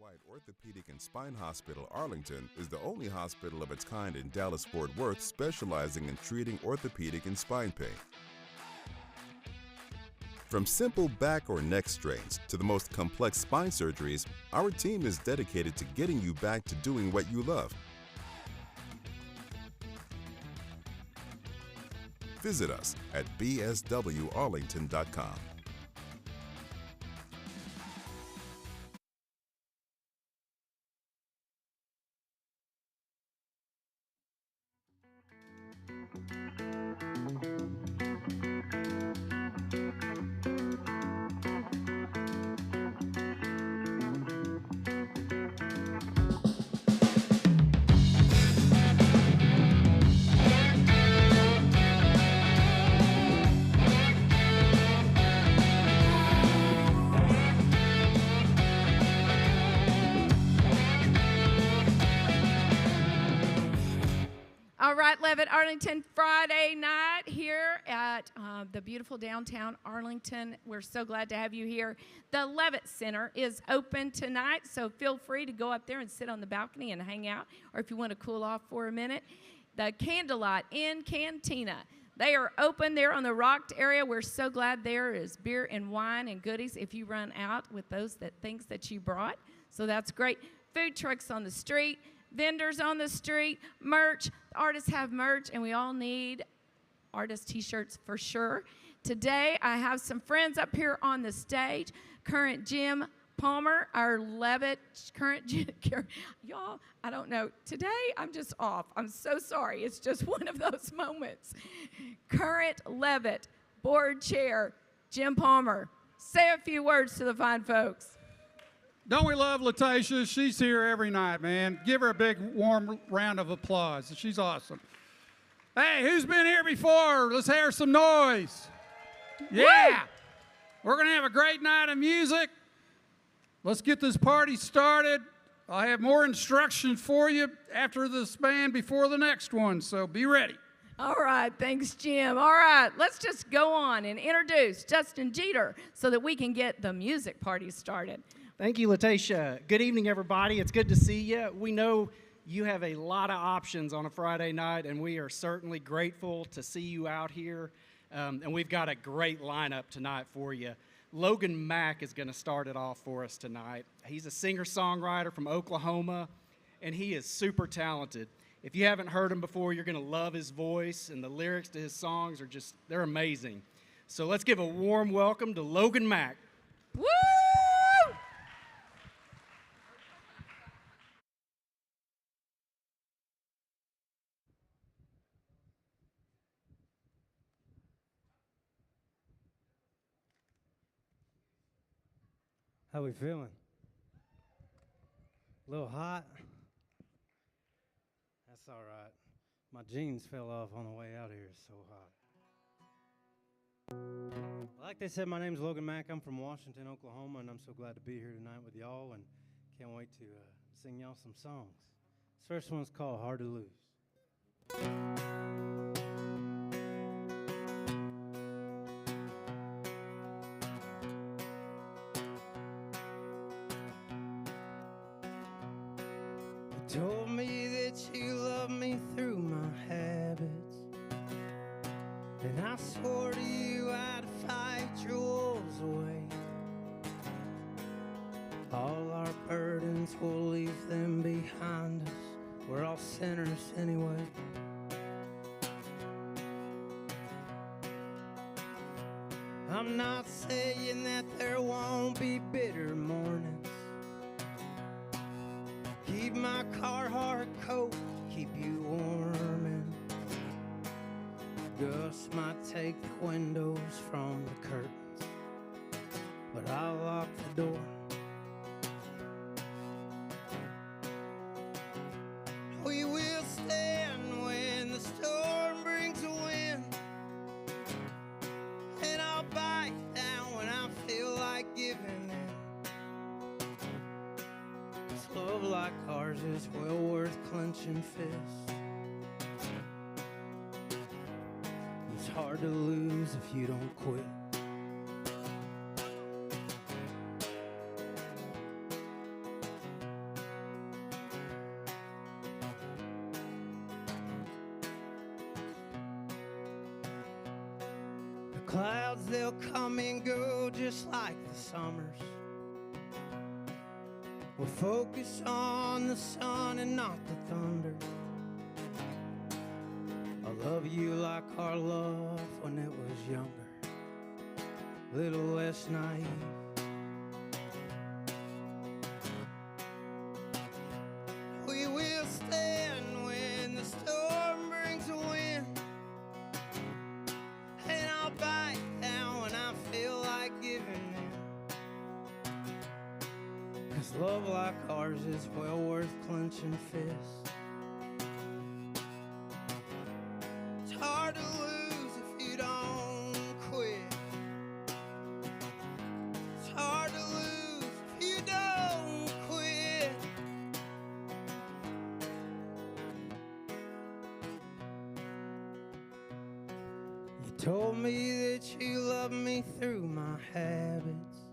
White Orthopedic and Spine Hospital, Arlington, is the only hospital of its kind in Dallas-Fort Worth specializing in treating orthopedic and spine pain. From simple back or neck strains to the most complex spine surgeries, our team is dedicated to getting you back to doing what you love. Visit us at bswarlington.com. All right, Levitt, Arlington, Friday night here at the beautiful downtown Arlington. We're so glad to have you here. The Levitt Center is open tonight, so feel free to go up there and sit on the balcony and hang out, or if you want to cool off for a minute. The Candlelight Inn Cantina, they are open there on the Rocked area. We're so glad there is beer and wine and goodies if you run out with those things that you brought. So that's great. Food trucks on the street. Vendors on the street, merch. Artists have merch, and we all need artist T-shirts for sure. Today, I have some friends up here on the stage. Current Jim Palmer, our Levitt current Jim. Y'all, I don't know. Today, I'm just off. I'm so sorry. It's just one of those moments. Current Levitt board chair, Jim Palmer. Say a few words to the fine folks. Don't we love Letitia? She's here every night, man. Give her a big, warm round of applause. She's awesome. Hey, who's been here before? Let's hear some noise. Yeah. Woo! We're going to have a great night of music. Let's get this party started. I'll have more instructions for you after this band before the next one, so be ready. All right, thanks, Jim. All right, let's just go on and introduce Justin Jeter so that we can get the music party started. Thank you, Letitia. Good evening, everybody. It's good to see you. We know you have a lot of options on a Friday night, and we are certainly grateful to see you out here. And we've got a great lineup tonight for you. Logan Mack is going to start it off for us tonight. He's a singer-songwriter from Oklahoma, and he is super talented. If you haven't heard him before, you're going to love his voice, and the lyrics to his songs are just, they're amazing. So let's give a warm welcome to Logan Mack. Woo! How we feeling? A little hot? That's all right. My jeans fell off on the way out here. It's so hot. Like they said, my name's Logan Mack. I'm from Washington, Oklahoma, and I'm so glad to be here tonight with y'all, and can't wait to sing y'all some songs. This first one's called Hard to Lose. Told me that you loved me through my habits, and I swore to you I'd fight your wolves away. All our burdens, we'll leave them behind us. We're all sinners anyway. I'm not saying that there won't be bitter mornings. Keep my Carhartt coat, keep you warm, and Gus might take the windows from the curtains, but I'll lock the door. We will stand when the storm brings a wind, and I'll bite down when I feel like giving in. Love like ours is well worth clenching fists. It's hard to lose if you don't quit. Clouds, they'll come and go just like the summers. We'll focus on the sun and not the thunder. I love you like our love when it was younger, a little less naive. We will stand when the storm brings a wind, and I'll bite down when I feel like giving in. 'Cause love like ours is well worth clenching fists. It's hard to lose if you don't quit. It's hard to lose if you don't quit. You told me that you loved me through my habits,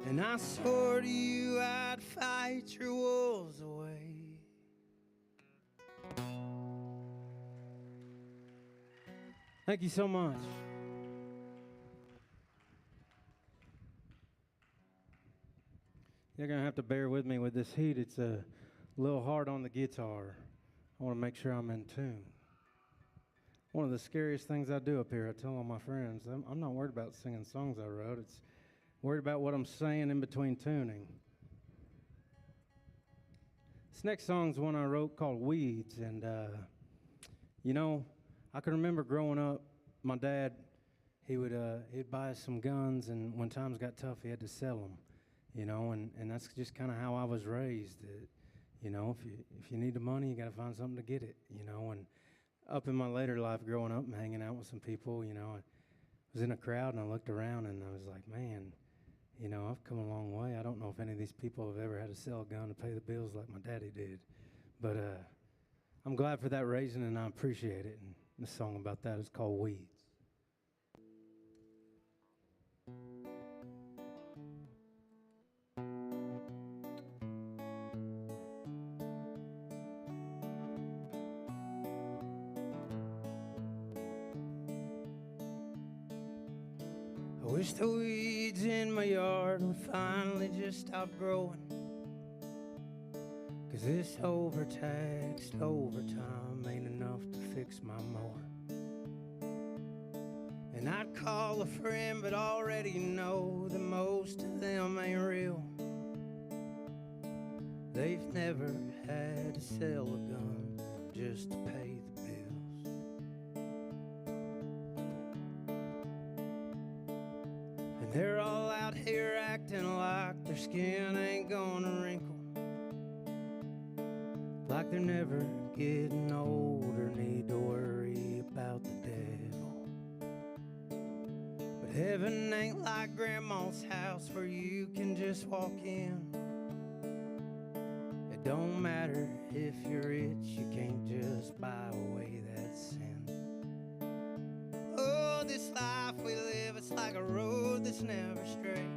and I swore to you I'd fight your wolves away. Thank you so much. You're going to have to bear with me with this heat. It's a little hard on the guitar. I want to make sure I'm in tune. One of the scariest things I do up here, I tell all my friends, I'm not worried about singing songs I wrote. It's worried about what I'm saying in between tuning. This next song's one I wrote called Weeds, and you know, I can remember growing up, my dad, he'd buy us some guns, and when times got tough, he had to sell them, you know, and that's just kind of how I was raised. You know, if you need the money, you got to find something to get it, you know. And up in my later life, growing up and hanging out with some people, you know, I was in a crowd and I looked around and I was like, man, you know, I've come a long way. I don't know if any of these people have ever had to sell a gun to pay the bills like my daddy did, but I'm glad for that raising and I appreciate it. And the song about that is called Weeds. I wish the weeds in my yard would finally just stop growing, 'cause this overtaxed overtime ain't enough to fix my mower. And I'd call a friend, but already know that most of them ain't real. They've never had to sell a gun just to pay the bills. And they're all out here acting like their skin ain't gonna wrinkle, like they're never getting old or need to worry about the devil. But heaven ain't like grandma's house where you can just walk in. It don't matter if you're rich, you can't just buy away that sin. Oh, this life we live, it's like a road that's never straight.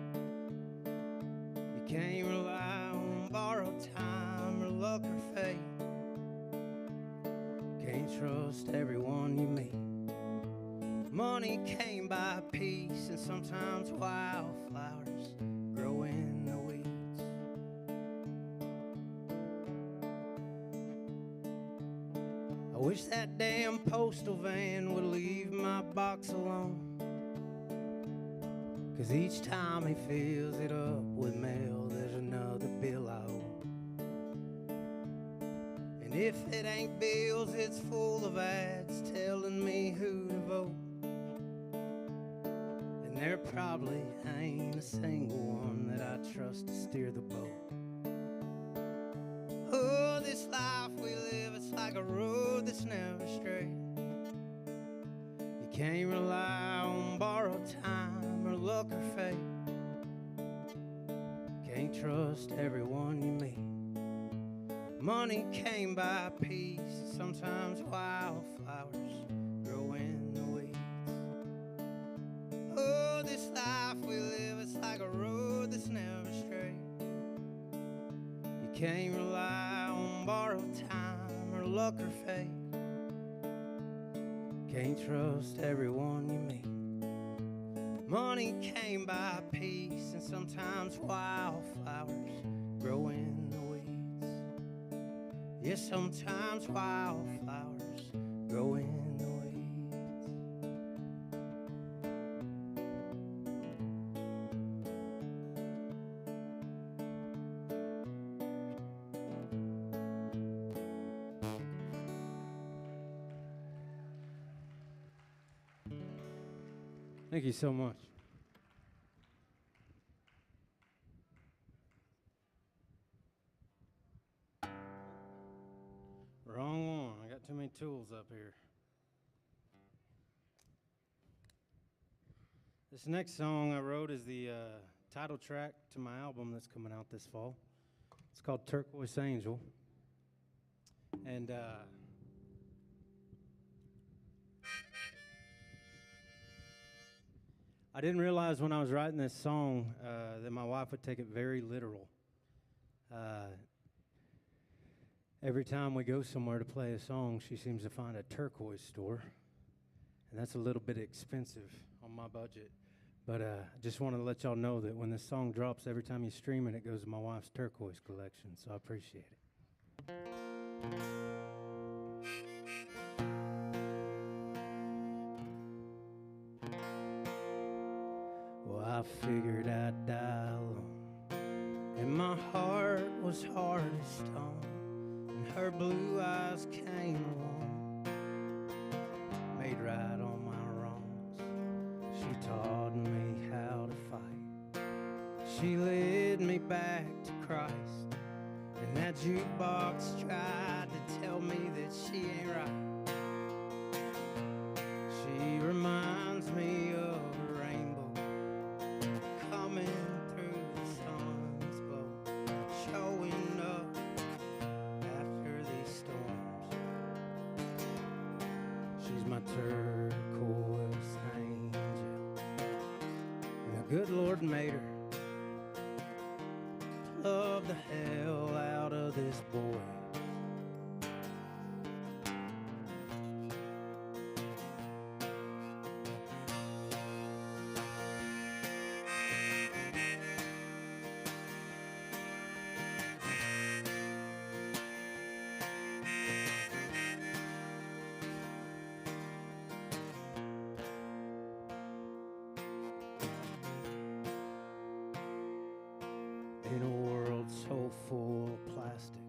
You can't rely on borrowed time or luck or fate. Can't trust everyone you meet. Money came by peace, and sometimes wildflowers grow in the weeds. I wish that damn postal van would leave my box alone, 'cause each time he fills it up with mail, there's another bill I owe. And if it ain't bills, it's full of ads telling me who to vote. And there probably ain't a single one that I trust to steer the boat. Oh, this life we live, it's like a road that's never straight. You can't rely on borrowed time or luck or fate. Can't trust everyone you meet. Money came by peace, sometimes wildflowers grow in the weeds. Oh, this life we live, it's like a road that's never straight. You can't rely on borrowed time or luck or fate. Can't trust everyone you meet. Money came by peace, and sometimes wildflowers grow in the weeds. Yes, sometimes wildflowers grow in the weeds. Thank you so much. Wrong one. I got too many tools up here. This next song I wrote is the title track to my album that's coming out this fall. It's called Turquoise Angel. And I didn't realize when I was writing this song that my wife would take it very literal. Every time we go somewhere to play a song, she seems to find a turquoise store, and that's a little bit expensive on my budget. But I just wanted to let y'all know that when this song drops, every time you stream it, it goes to my wife's turquoise collection, so I appreciate it. Well, I figured I'd die alone, and my heart was hard as stone, and her blue eyes came along, made right all my wrongs. She taught me how to fight. She led me back to Christ, and that jukebox tried to tell me that she ain't right. She reminds me of a rainbow coming through the sun's glow, showing up after these storms. She's my turquoise angel, and the good Lord made her to love the hell out of this boy. In a world so full of plastic,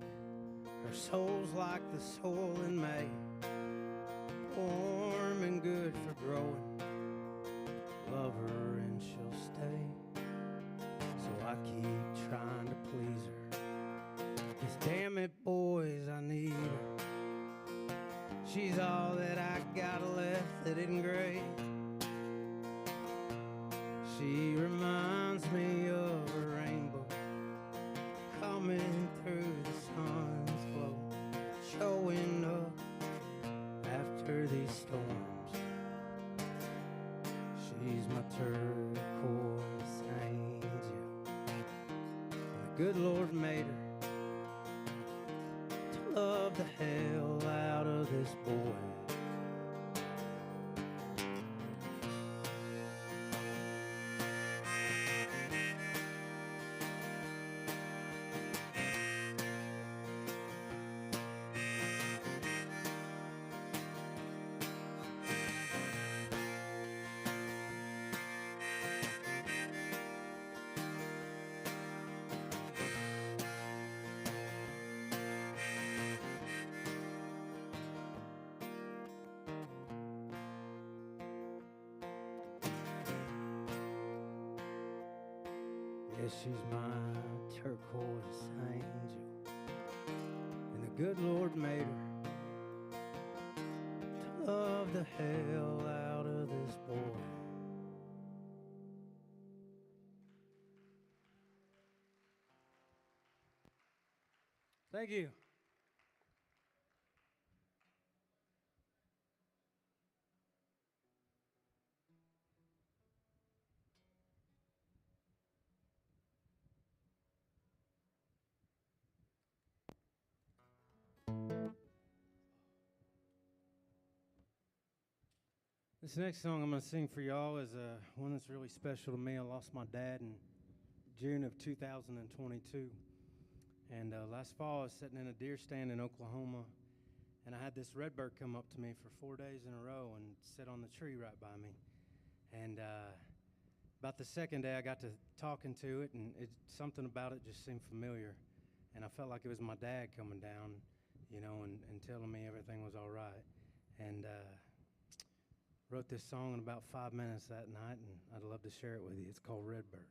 her soul's like the soil in May, warm and good for growing. Love her and she'll stay, so I keep trying to please her. 'Cause damn it, boys, I need her. She's all that I got left that isn't great. She reminds me of a rainbow coming through the sun's glow, showing up after these storms. She's my turquoise angel, and the good Lord made her to love the hell out of this boy. Yes, she's my turquoise angel, and the good Lord made her to love the hell out of this boy. Thank you. This next song I'm going to sing for y'all is one that's really special to me. I lost my dad in June of 2022. And last fall, I was sitting in a deer stand in Oklahoma, and I had this redbird come up to me for 4 days in a row and sit on the tree right by me. And about the second day, I got to talking to it, and something about it just seemed familiar. And I felt like it was my dad coming down, you know, and telling me everything was all right. And wrote this song in about 5 minutes that night, and I'd love to share it with you. It's called Redbird.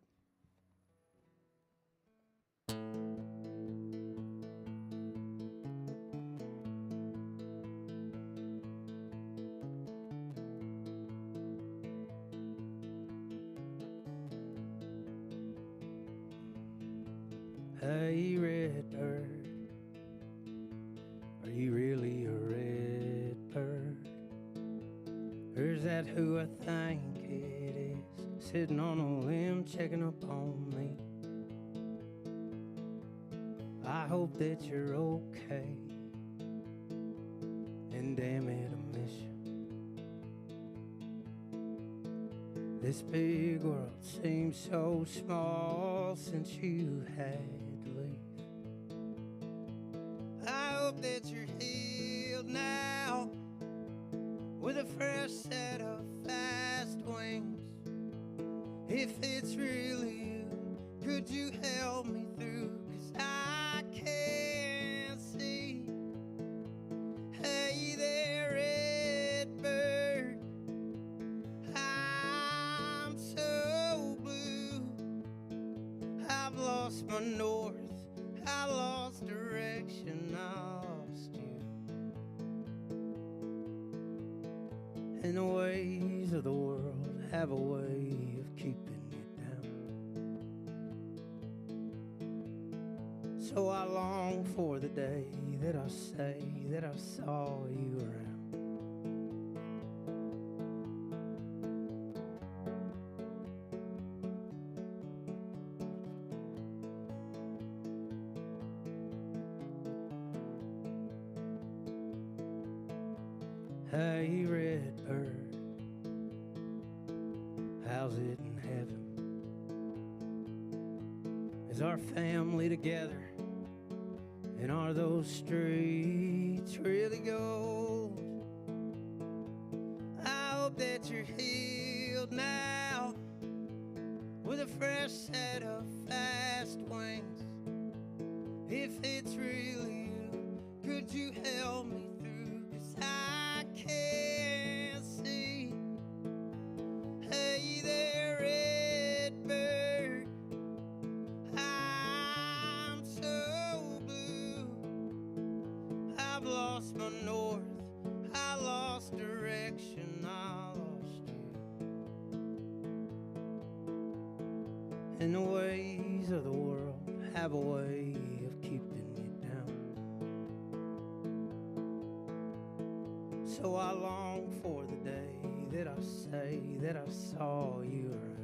Hey, redbird, are you really a redbird? Or is that who I think it is, sitting on a limb checking up on me? I hope that you're okay, and damn it, I miss you. This big world seems so small since you had to leave. I hope that you're healed now, with a fresh set of fast wings. If it's really you, could you help me through? 'Cause I can't see. Hey there, redbird, I'm so blue. I've lost my north, I lost direction, I lost you. And the ways of the world have a way of keeping you down. So I long for the day that I say that I saw you around. Hey, redbird, how's it in heaven? Is our family together? And are those streets really gold? I hope that you're healed now, with a fresh set of fast wings. If it's really you, could you help me through? 'Cause I can't see. Hey there, redbird, I'm so blue. I've lost my north, I lost direction, I lost you. And the ways of the world have a way of keeping you down. So I long for the day that I say that I saw you around.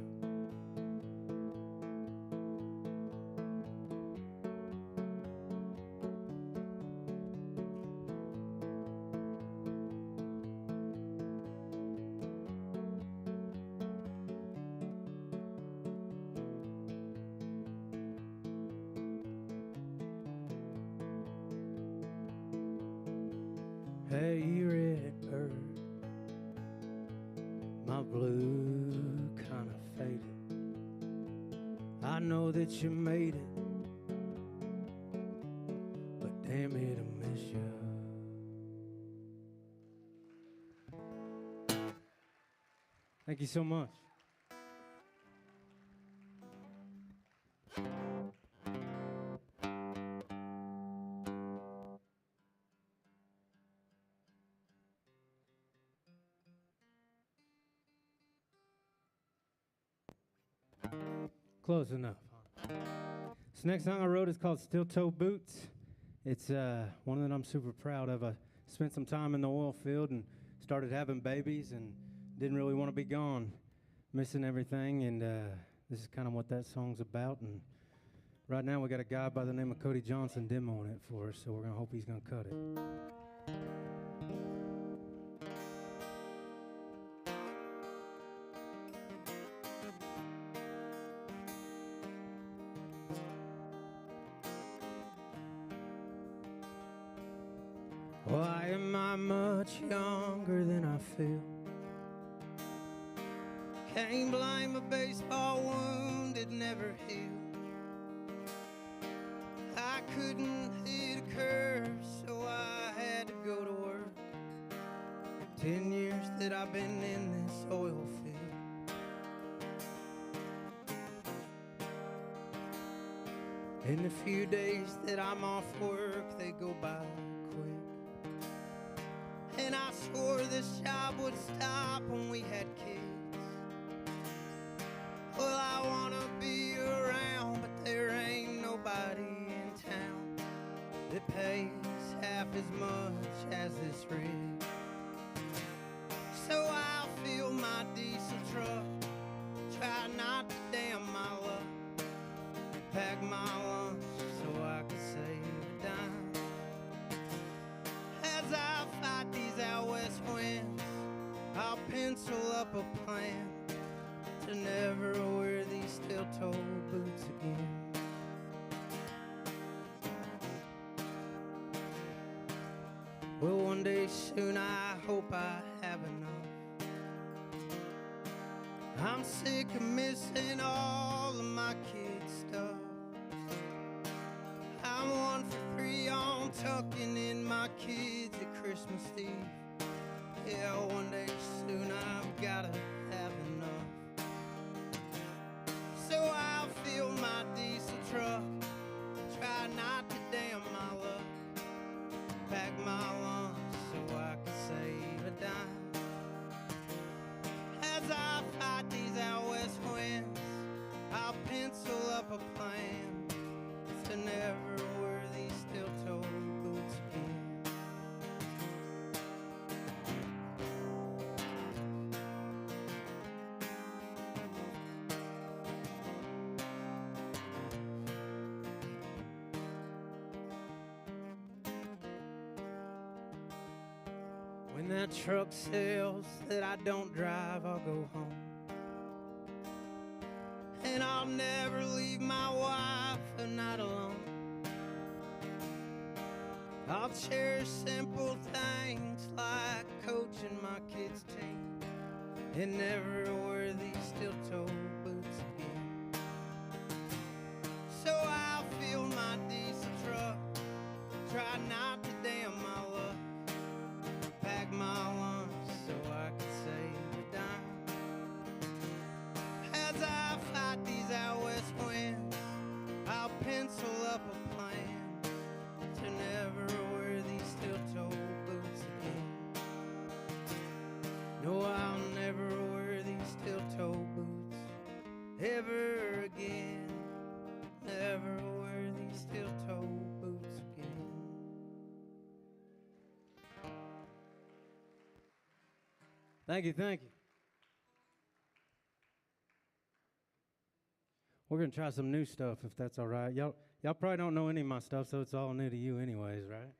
Hey, redbird, my blue kind of faded. I know that you made it, but damn it, I miss you. Thank you so much. Close enough. This next song I wrote is called Steel Toe Boots. It's one that I'm super proud of. I spent some time in the oil field and started having babies and didn't really want to be gone, missing everything. And this is kind of what that song's about. And right now we got a guy by the name of Cody Johnson demoing it for us, so we're going to hope he's going to cut it. Why am I much younger than I feel? Can't blame a baseball wound, it never healed. I couldn't hit a curve, so I had to go to work. 10 years that I've been in this oil field. In the few days that I'm off work, they go by quick. And I swore this job would stop when we had kids. Well, I wanna be around, but there ain't nobody in town that pays half as much as this rig. So I'll fill my diesel truck, try not to damn my luck, pack my lunch so I can save a dime. As I fight these out west winds, I'll pencil up a plan to never wear these steel-toed boots again. Well, one day soon I hope I have enough. I'm sick of missing all of my kids' stuff. I'm 1 for 3 on tucking in my kids at Christmas Eve. Yeah, one day soon I've gotta have enough. So I'll fill my diesel truck, try not to damn my luck, pack my lunch so I can save a dime. As I fight these out west winds, I'll pencil up a plan to never wear these steel-toed boots again. When that truck sells that I don't drive, I'll go home. And I'll never leave my wife a night alone. I'll cherish simple things like coaching my kids' team and never wear these steel-toed boots again. So I'll fill my diesel truck, try not to damn my luck, pack my lunch so I can save a dime. As I fight these out west winds, I'll pencil up a plan to never wear these steel-toed boots again. No, I'll never wear these steel-toed boots ever again. Never wear these steel-toed boots again. Thank you, thank you. We're gonna try some new stuff if that's all right. Y'all probably don't know any of my stuff, so it's all new to you anyways, right?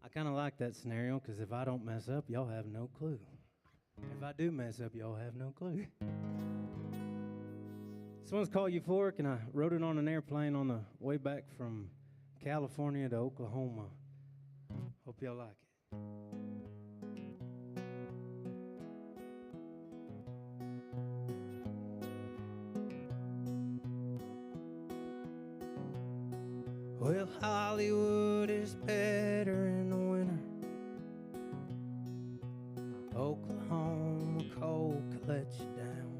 I kind of like that scenario because if I don't mess up, y'all have no clue. If I do mess up, y'all have no clue. This one's called Euphoric, and I wrote it on an airplane on the way back from California to Oklahoma. Hope y'all like it. Well, Hollywood is better in the winter. Oklahoma cold could let you down.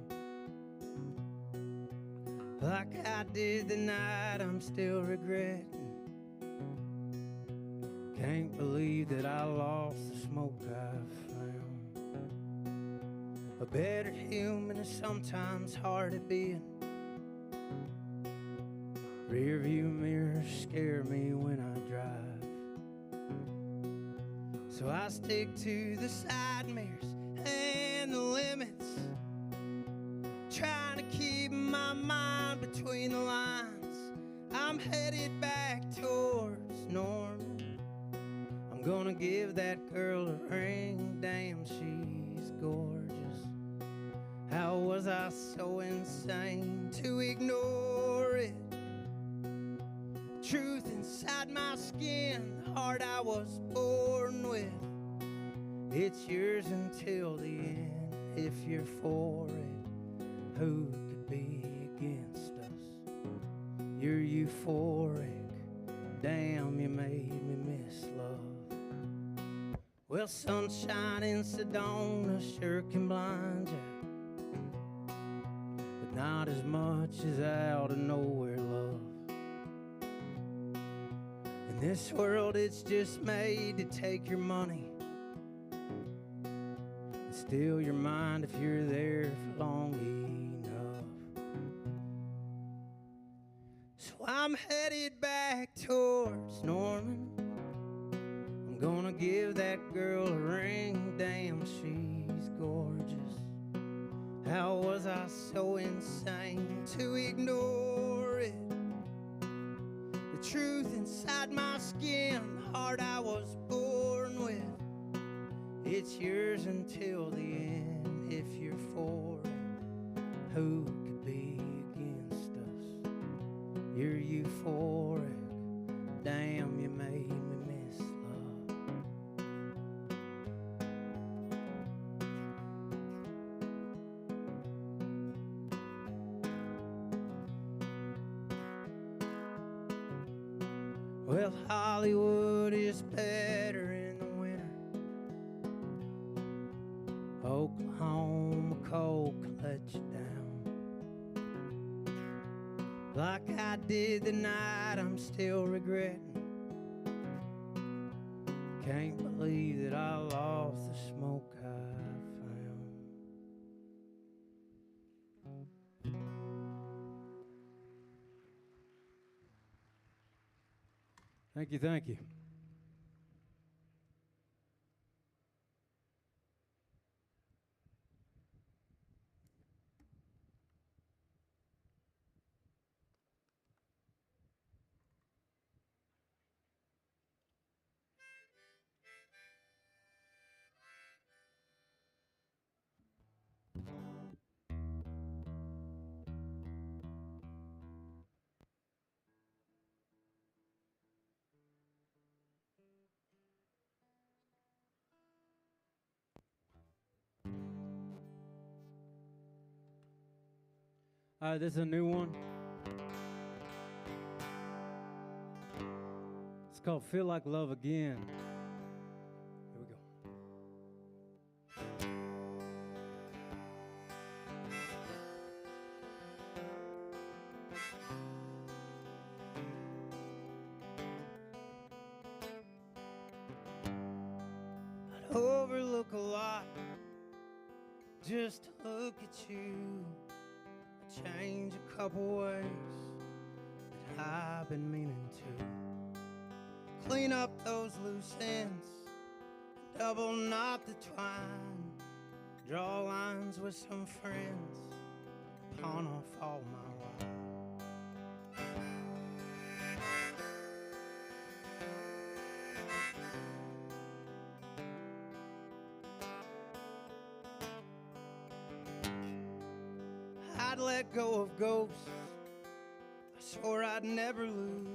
Like I did the night I'm still regretting. Can't believe that I lost the smoke I found. A better human is sometimes hard to be. Rear view mirrors scare me when I drive. So I stick to the side mirrors and the limits, trying to keep my mind between the lines. I'm headed back towards normal. I'm gonna give that girl a ring, damn she's gorgeous. How was I so insane to ignore it? truth inside my skin, the heart I was born with. It's yours until the end. If you're for it, who could be against us? You're euphoric, damn, you made me miss love. Well, sunshine in Sedona sure can blind you, but not as much as out of nowhere love. In this world it's just made to take your money and steal your mind if you're there for long enough. So I'm headed back towards Norman. I'm gonna give that girl a ring, damn, she's gorgeous. How was I so insane to ignore it? The truth inside my skin, the heart I was born with. It's yours until the end. If you're for it, who could be against us? You're euphoric, damn, you made me miss love. Well, Hollywood is better in the winter. Oklahoma cold can let you down, like I did the night I'm still regretting. Can't believe that I lost the smoke I found. Thank you, thank you. This is a new one. It's called Feel Like Love Again. Here we go. I'd overlook a lot just to look at you. Change a couple ways that I've been meaning to. Clean up those loose ends, double knot the twine, draw lines with some friends, pawn off all my I'd let go of ghosts I swore I'd never lose.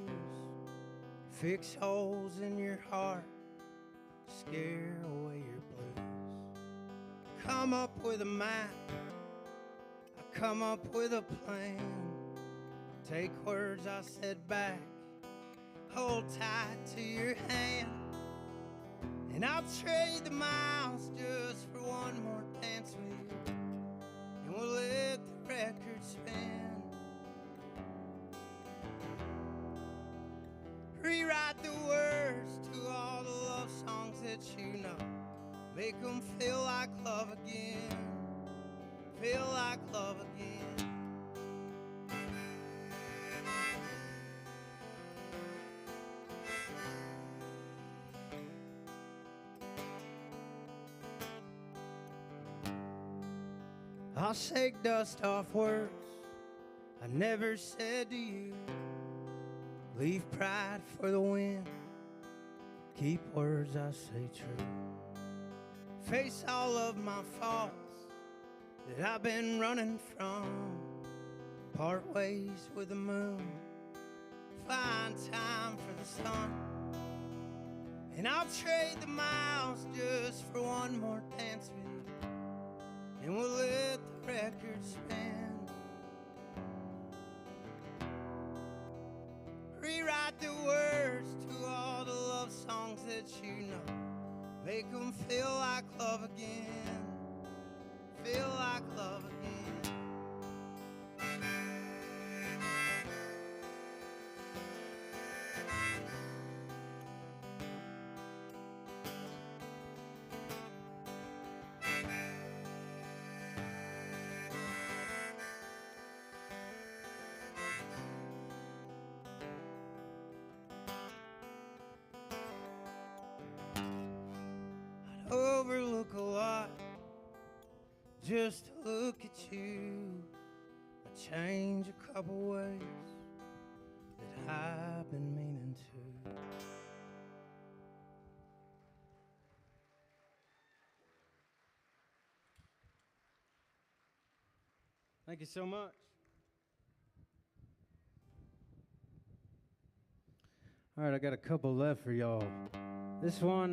Fix holes in your heart, scare away your blues. Come up with a map, I come up with a plan. Take words I said back, hold tight to your hand. And I'll trade the miles just for one more dance with you. And we'll let the record spin. Rewrite the words to all the love songs that you know. Make them feel like love again. Feel like love again. I'll shake dust off words I never said to you. Leave pride for the wind, keep words I say true. Face all of my faults that I've been running from. Part ways with the moon, find time for the sun. And I'll trade the miles just for one more dance with you. And we'll let the record spin. Rewrite the words to all the love songs that you know. Make them feel like love again. Feel like love again. Overlook a lot just to look at you. I change a couple ways that I've been meaning to. Thank you so much. All right, I got a couple left for y'all. This one,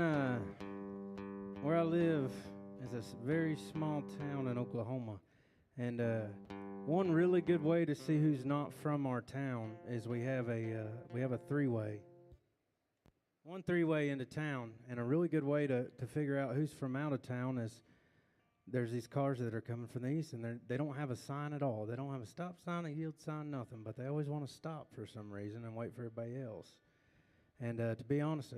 where I live is a very small town in Oklahoma. And one really good way to see who's not from our town is we have a three-way. One three-way into town. And a really good way to figure out who's from out of town is there's these cars that are coming from the east, and they don't have a sign at all. They don't have a stop sign, a yield sign, nothing. But they always want to stop for some reason and wait for everybody else. And to be honest,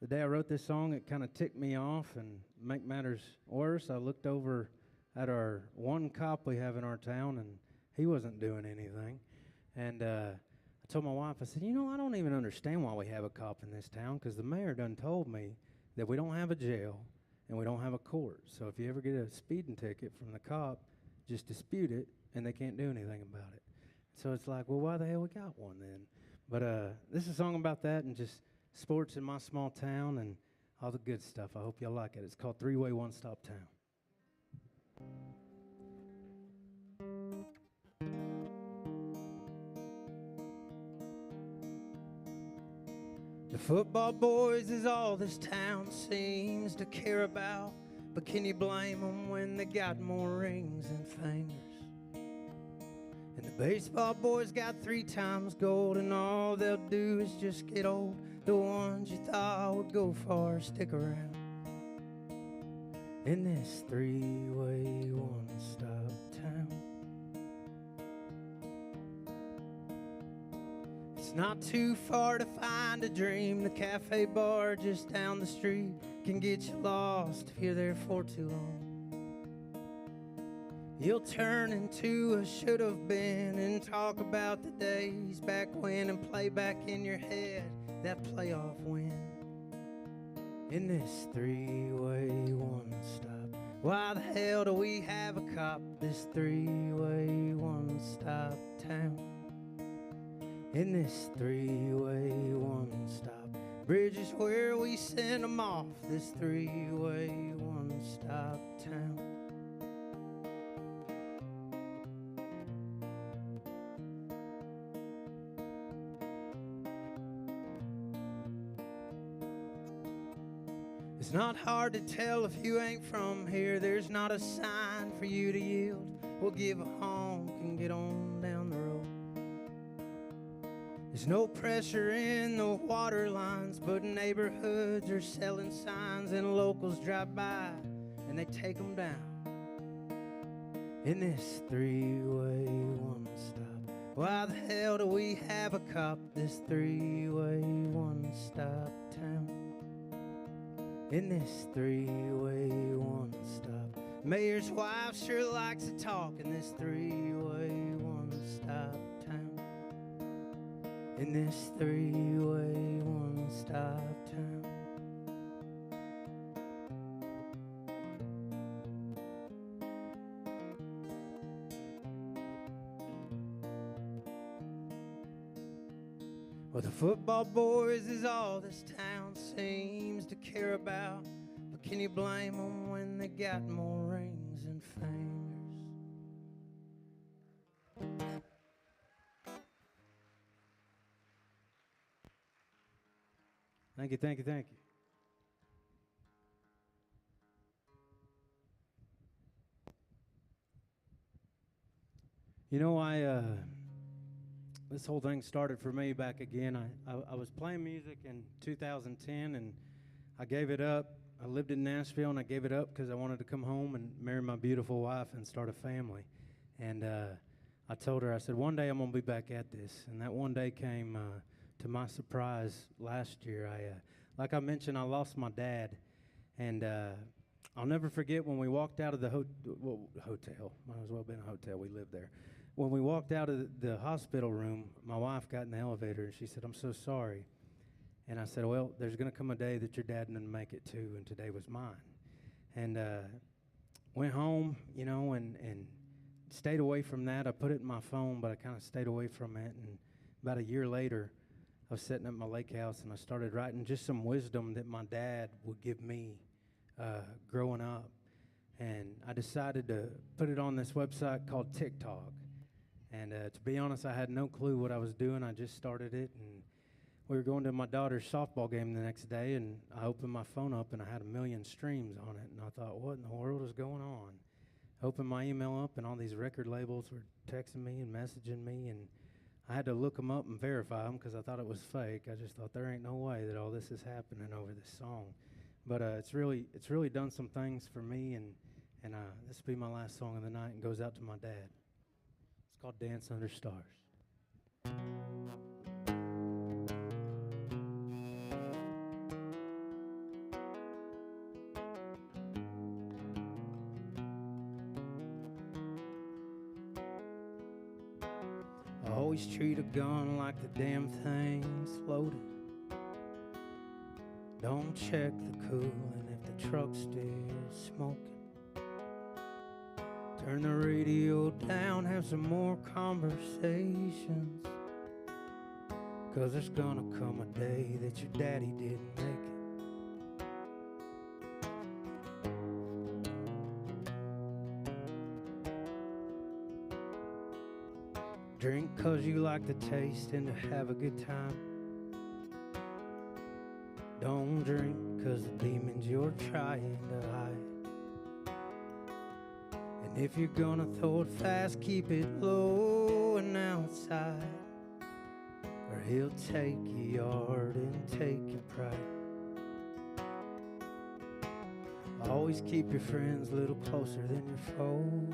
the day I wrote this song, it kind of ticked me off, and make matters worse, I looked over at our one cop we have in our town, and he wasn't doing anything. And I told my wife, I said, you know, I don't even understand why we have a cop in this town, because the mayor done told me that we don't have a jail and we don't have a court. So if you ever get a speeding ticket from the cop, just dispute it, and they can't do anything about it. So it's like, well, why the hell we got one then? But this is a song about that and just sports in my small town and all the good stuff. I hope y'all like it. It's called Three-Way One-Stop Town. The football boys is all this town seems to care about. But can you blame them when they got more rings than fingers? And the baseball boys got 3 times gold, and all they'll do is just get old. The ones you thought would go far stick around in this three-way one-stop town. It's not too far to find a dream. The cafe bar just down the street can get you lost if you're there for too long. You'll turn into a should have been and talk about the days back when and play back in your head that playoff win. In this three-way one-stop, why the hell do we have a cop? This three-way one-stop town. In this three-way one-stop, bridges where we send them off. This three-way one-stop town. It's not hard to tell if you ain't from here. There's not a sign for you to yield. We'll give a honk and get on down the road. There's no pressure in the water lines, but neighborhoods are selling signs, and locals drive by and they take them down. In this three-way one-stop, why the hell do we have a cop? This three-way one-stop town. In this three-way one-stop, mayor's wife sure likes to talk. In this three-way one-stop town. In this three-way one-stop town. Well, the football boys is all this town seems to care about. But can you blame them when they got more rings than fingers? Thank you, thank you, thank you. You know, this whole thing started for me back again. I was playing music in 2010, and I gave it up. I lived in Nashville, and I gave it up because I wanted to come home and marry my beautiful wife and start a family. And I told her, I said, one day I'm going to be back at this. And that one day came to my surprise last year. Like I mentioned, I lost my dad. And I'll never forget when we walked out of the hotel. Might as well have been a hotel. We lived there. When we walked out of the hospital room, my wife got in the elevator, and she said, I'm so sorry. And I said, well, there's going to come a day that your dad didn't make it too, and today was mine. And went home, you know, and stayed away from that. I put it in my phone, but I kind of stayed away from it. And about a year later, I was sitting at my lake house, and I started writing just some wisdom that my dad would give me growing up. And I decided to put it on this website called TikTok. And to be honest, I had no clue what I was doing. I just started it, and we were going to my daughter's softball game the next day, and I opened my phone up, and I had 1 million streams on it. And I thought, what in the world is going on? Opened my email up, and all these record labels were texting me and messaging me, and I had to look them up and verify them because I thought it was fake. I just thought there ain't no way that all this is happening over this song. But it's really done some things for me, and this will be my last song of the night, and goes out to my dad. It's called Dance Under Stars. I always treat a gun like the damn thing's loaded. Don't check the coolant if the truck's still smoking. Turn the radio down, have some more conversations. 'Cause there's gonna come a day that your daddy didn't make it. Drink 'cause you like the taste and to have a good time. Don't drink 'cause the demons you're trying to hide. And if you're gonna throw it fast, keep it low and outside, or he'll take your yard and take your pride. Always keep your friends a little closer than your foes.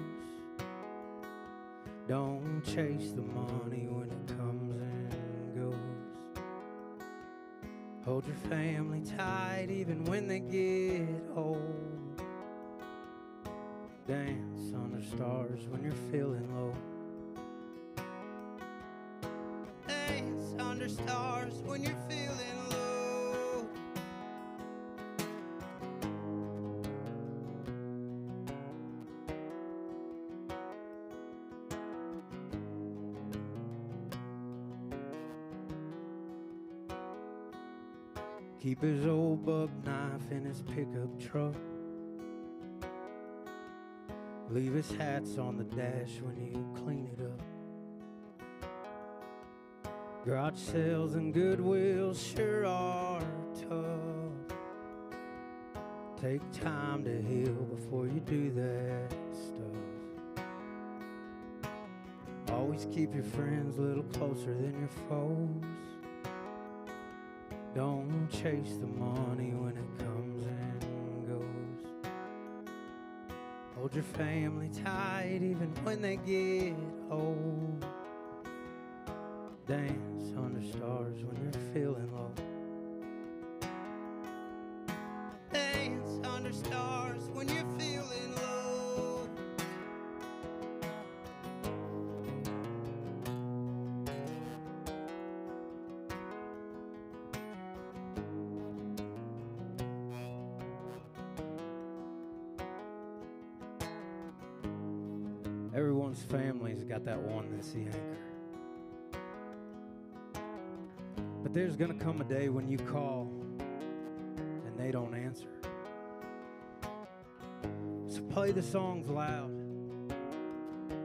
Don't chase the money when it comes and goes. Hold your family tight even when they get old. Dance under stars when you're feeling low. Dance under stars when you're feeling low. Keep his old buck knife in his pickup truck. Leave his hats on the dash when you clean it up. Garage sales and Goodwills sure are tough. Take time to heal before you do that stuff. Always keep your friends a little closer than your foes. Don't chase the money when it comes and goes. Hold your family tight even when they get old. Dance under stars when you're feeling low. Dance under stars when you're feeling low. Everyone's family's got that one that's the anchor. But there's gonna come a day when you call and they don't answer. So play the songs loud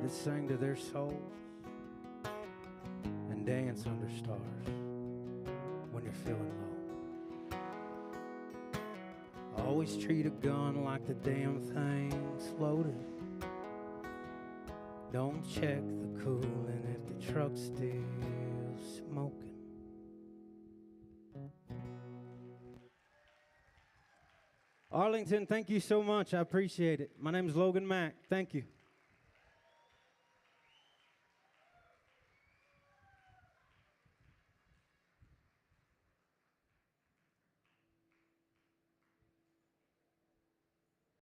that sing to their souls and dance under stars when you're feeling low. Always treat a gun like the damn thing's loaded. Don't check the coolant if the truck's still smoking. Arlington, thank you so much. I appreciate it. My name's Logan Mack. Thank you.